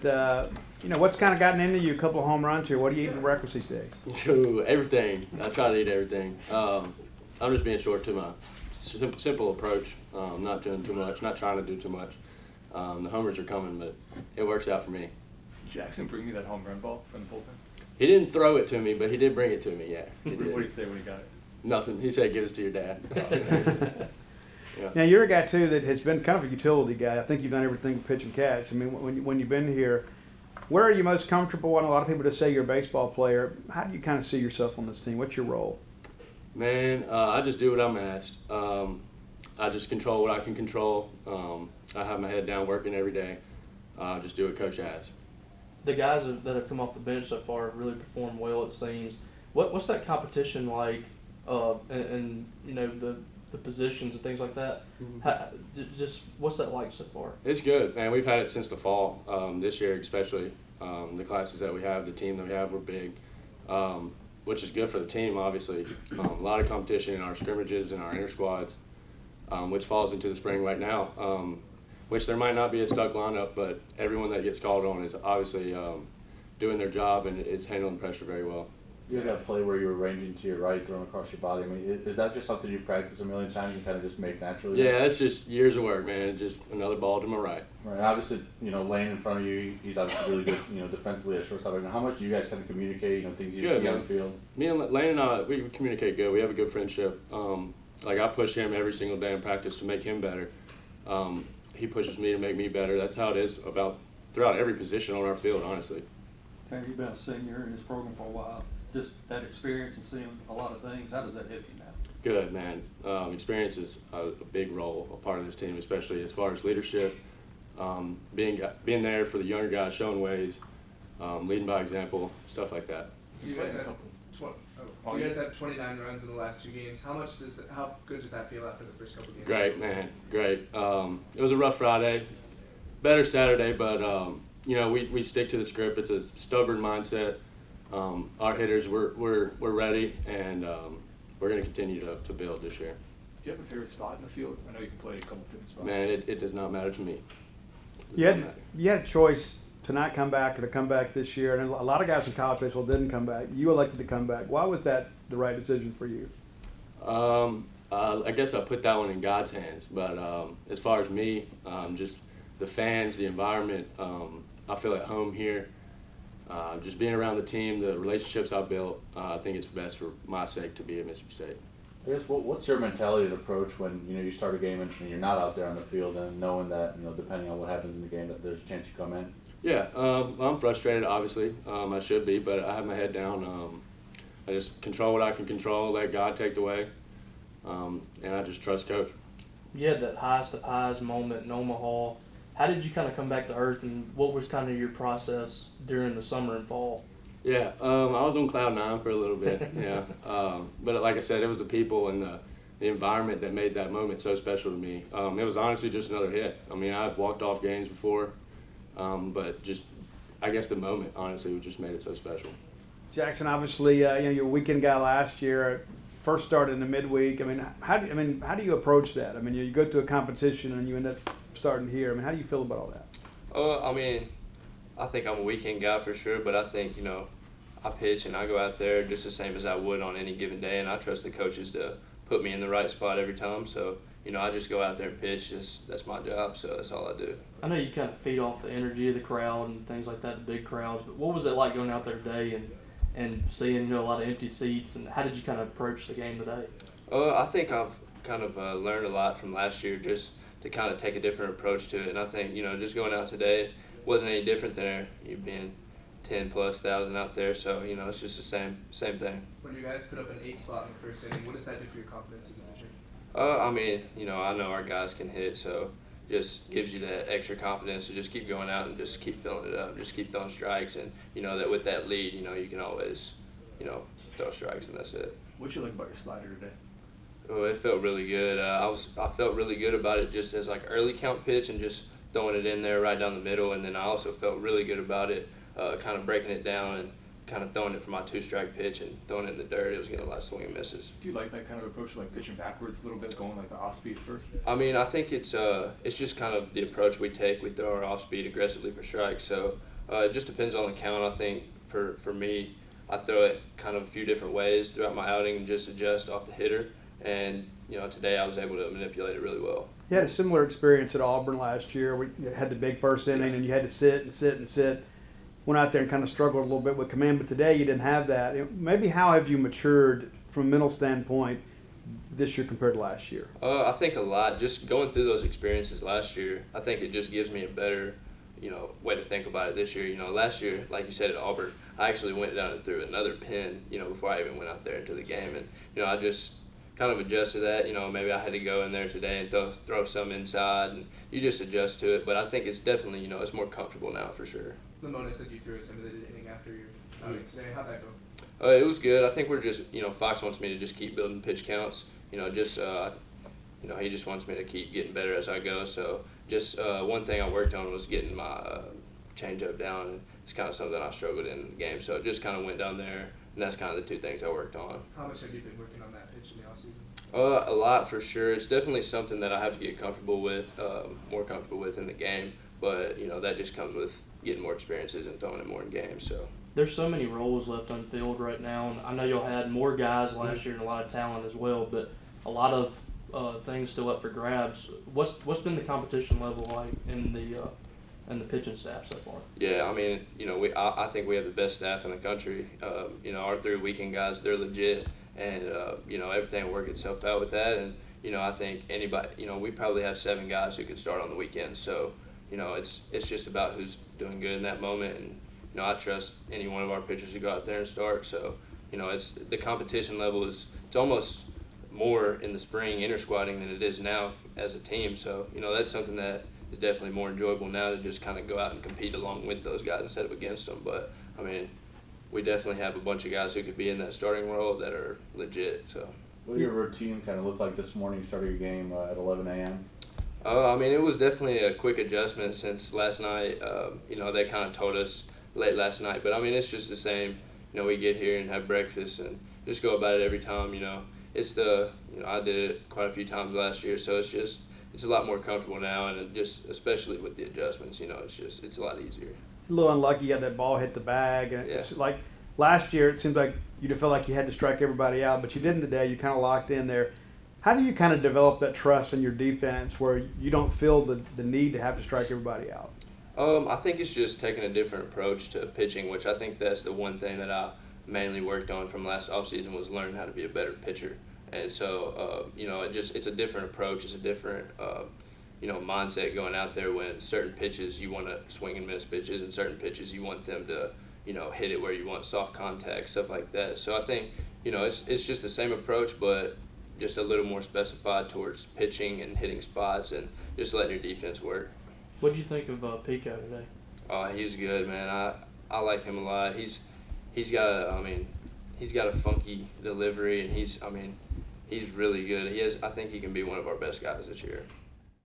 what's kind of gotten into you? A couple of home runs here. What do you eat for breakfast these days? Everything. I try to eat everything. I'm just being short to my simple approach. Not doing too much, not trying to do too much. The homers are coming, but it works out for me. Jackson bring you that home run ball from the bullpen? He didn't throw it to me, but he did bring it to me, yeah. What did he say when he got it? Nothing. He said, give this to your dad. Yeah. Now, you're a guy, too, that has been kind of a utility guy. I think you've done everything pitch and catch. I mean, when you've been here, where are you most comfortable? And a lot of people just say you're a baseball player. How do you kind of see yourself on this team? What's your role? Man, I just do what I'm asked. I just control what I can control. I have my head down working every day. Just do what Coach asks. The guys that have come off the bench so far have really performed well, it seems. What's that competition like, and the positions and things like that? Just what's that like so far? It's good, man. We've had it since the fall. This year especially, the classes that we have, the team that we have, we're big, which is good for the team, obviously. A lot of competition in our scrimmages and our inter squads, which falls into the spring right now, which there might not be a stuck lineup, but everyone that gets called on is obviously doing their job and is handling pressure very well. You had that play where you were ranging to your right, throwing across your body. I mean, is that just something you practice a million times and kind of just make naturally? Yeah, it's just years of work, man. Just another ball to my right. Right. And obviously, Lane in front of you, he's obviously really good, defensively at shortstop. How much do you guys kind of communicate, things you see on the field? Me and Lane and I, we communicate good. We have a good friendship. I push him every single day in practice to make him better. He pushes me to make me better. That's how it is throughout every position on our field, honestly. Okay, you've been a senior in this program for a while. Just that experience and seeing a lot of things, how does that hit you now? Good, man. Experience is a big role, a part of this team, especially as far as leadership, being there for the younger guys, showing ways, leading by example, stuff like that. You guys have 29 runs in the last 2 games. How good does that feel after the first couple games? Great, man. Great. It was a rough Friday, better Saturday, but we stick to the script. It's a stubborn mindset. Our hitters, we're ready, and we're going to continue to build this year. Do you have a favorite spot in the field? I know you can play a couple different spots. Man, it does not matter to me. You had a choice to not come back or to come back this year, and a lot of guys in college baseball didn't come back. You elected to come back. Why was that the right decision for you? I guess I put that one in God's hands, but as far as me, just the fans, the environment, I feel at home here. Just being around the team, the relationships I built, I think it's best for my sake to be at Mississippi State. I guess what's your mentality and approach when you start a game and you're not out there on the field and knowing that depending on what happens in the game that there's a chance you come in? Yeah, I'm frustrated. Obviously, I should be, but I have my head down. I just control what I can control, let God take the way, and I just trust Coach. You had that highest of highs moment in Omaha. How did you kind of come back to earth, and what was kind of your process during the summer and fall? Yeah, I was on cloud 9 for a little bit, yeah. But like I said, it was the people and the environment that made that moment so special to me. It was honestly just another hit. I mean, I've walked off games before, but just I guess the moment, honestly, just made it so special. Jackson, obviously, you're a weekend guy last year. First started in the midweek. I mean, how do you approach that? I mean, you go to a competition and you end up starting here. I mean, how do you feel about all that? I think I'm a weekend guy for sure, but I think, I pitch and I go out there just the same as I would on any given day, and I trust the coaches to put me in the right spot every time. So, I just go out there and pitch. That's my job, so that's all I do. I know you kind of feed off the energy of the crowd and things like that, the big crowds, but what was it like going out there today and seeing, a lot of empty seats, and how did you kind of approach the game today? I think I've kind of learned a lot from last year just to kind of take a different approach to it, and I think, just going out today wasn't any different there. You've been 10,000+ out there, so it's just the same thing. When you guys put up an 8 spot in the first inning, what does that do for your confidence as a pitcher? I know our guys can hit, so just gives you that extra confidence to just keep going out and just keep filling it up, just keep throwing strikes, and that with that lead, you can always, throw strikes, and that's it. What you like about your slider today? Oh, it felt really good. I felt really good about it just as like early count pitch and just throwing it in there right down the middle, and then I also felt really good about it, kind of breaking it down and kind of throwing it for my 2-strike pitch and throwing it in the dirt. It was getting a lot of swing and misses. Do you like that kind of approach, like pitching backwards a little bit, going like the off speed first? I think it's just kind of the approach we take. We throw our off speed aggressively for strikes, so it just depends on the count. I think for me, I throw it kind of a few different ways throughout my outing and just adjust off the hitter. And today I was able to manipulate it really well. You had a similar experience at Auburn last year. We had the big first inning, and you had to sit and sit and sit. Went out there and kind of struggled a little bit with command, but today you didn't have that. Maybe how have you matured from a mental standpoint this year compared to last year? I think a lot. Just going through those experiences last year, I think it just gives me a better, way to think about it this year. Last year, like you said at Auburn, I actually went down and threw another pin, before I even went out there into the game. And, I just kind of adjusted that. Maybe I had to go in there today and throw some inside, and you just adjust to it. But I think it's definitely, it's more comfortable now for sure. The bonus that you threw at some of the inning after your outing today, how'd that go? It was good. I think we're just, Fox wants me to just keep building pitch counts. He just wants me to keep getting better as I go. So just one thing I worked on was getting my changeup down. And it's kind of something I struggled in the game. So it just kind of went down there, and that's kind of the two things I worked on. How much have you been working on that pitch in the offseason? A lot for sure. It's definitely something that I have to get comfortable with, more comfortable with in the game. But, that just comes with getting more experiences and throwing it more in games. So There's so many roles left unfilled right now, and I know y'all had more guys last year and a lot of talent as well, but a lot of things still up for grabs. What's been the competition level like in the pitching staff so far? yeah, I mean, I think we have the best staff in the country. Our 3 weekend guys, they're legit, and everything will work itself out with that. And I think anybody, we probably have 7 guys who could start on the weekend. So it's just about who's doing good in that moment. And I trust any one of our pitchers to go out there and start. So it's the competition level it's almost more in the spring inter-squatting than it is now as a team. So that's something that is definitely more enjoyable now, to just kind of go out and compete along with those guys instead of against them. But I mean, we definitely have a bunch of guys who could be in that starting role that are legit. So What did your routine kind of look like this morning? You started your game at 11 a.m. I mean, it was definitely a quick adjustment since last night. They kind of told us late last night, but I mean, it's just the same. We get here and have breakfast and just go about it every time. It's I did it quite a few times last year, so it's a lot more comfortable now, and it just especially with the adjustments, it's a lot easier. A little unlucky you had that ball hit the bag, and it's like last year it seems like you felt like you had to strike everybody out, but you didn't today. You kind of locked in there. How do you kind of develop that trust in your defense where you don't feel the need to have to strike everybody out? I think it's just taking a different approach to pitching, which I think that's the one thing that I mainly worked on from last offseason, was learning how to be a better pitcher. And so, it's a different approach. It's a different, mindset going out there, when certain pitches you want to swing and miss pitches, and certain pitches you want them to, hit it where you want soft contact, stuff like that. So I think, it's just the same approach, but just a little more specified towards pitching and hitting spots and just letting your defense work. What did you think of Pico today? He's good, man. I like him a lot. He's got a funky delivery, and he's really good. I think he can be one of our best guys this year.